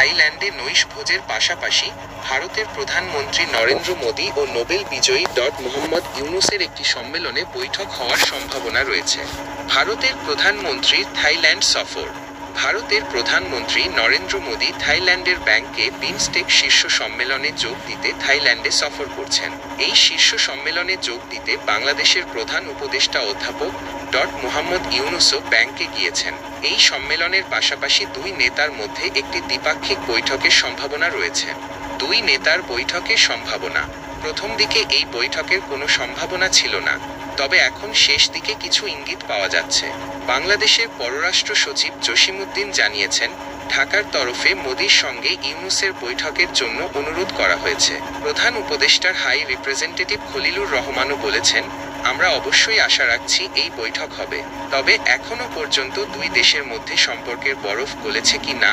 থাইল্যান্ডে নৈশভোজের পাশাপাশি ভারতের প্রধানমন্ত্রী নরেন্দ্র মোদী ও নোবেল বিজয়ী মোহাম্মদ ইউনূসের একটি সম্মেলনে বৈঠক হওয়ার সম্ভাবনা রয়েছে। ভারতের প্রধানমন্ত্রীর থাইল্যান্ড সফর। ভারতের প্রধানমন্ত্রী নরেন্দ্র মোদী থাইল্যান্ডের ব্যাংকে বিমস্টেক শীর্ষ সম্মেলনে যোগ দিতে থাইল্যান্ডে সফর করছেন। এই শীর্ষ সম্মেলনে যোগ দিতে বাংলাদেশের প্রধান উপদেষ্টা অধ্যাপক মোহাম্মদ ইউনূসও ব্যাংকে গিয়েছেন। এই সম্মেলনের পাশাপাশি দুই নেতার মধ্যে একটি দ্বিপাক্ষিক বৈঠকের সম্ভাবনা রয়েছে। দুই নেতার বৈঠকের সম্ভাবনা। প্রথম দিকে এই বৈঠকের কোনো সম্ভাবনা ছিল না, তবে এখন শেষ দিকে কিছু ইঙ্গিত পাওয়া যাচ্ছে। বাংলাদেশের পররাষ্ট্র সচিব জসিমউদ্দিন জানিয়েছেন, ঢাকার তরফে মোদির সঙ্গে ইউনূসের বৈঠকের জন্য অনুরোধ করা হয়েছে। প্রধান উপদেষ্টার হাই রিপ্রেজেন্টেটিভ খলিলুর রহমানও বলেছেন, আমরা অবশ্যই আশা রাখছি এই বৈঠক হবে, তবে এখনও পর্যন্ত দুই দেশের মধ্যে সম্পর্কের বরফ গলেছে কি না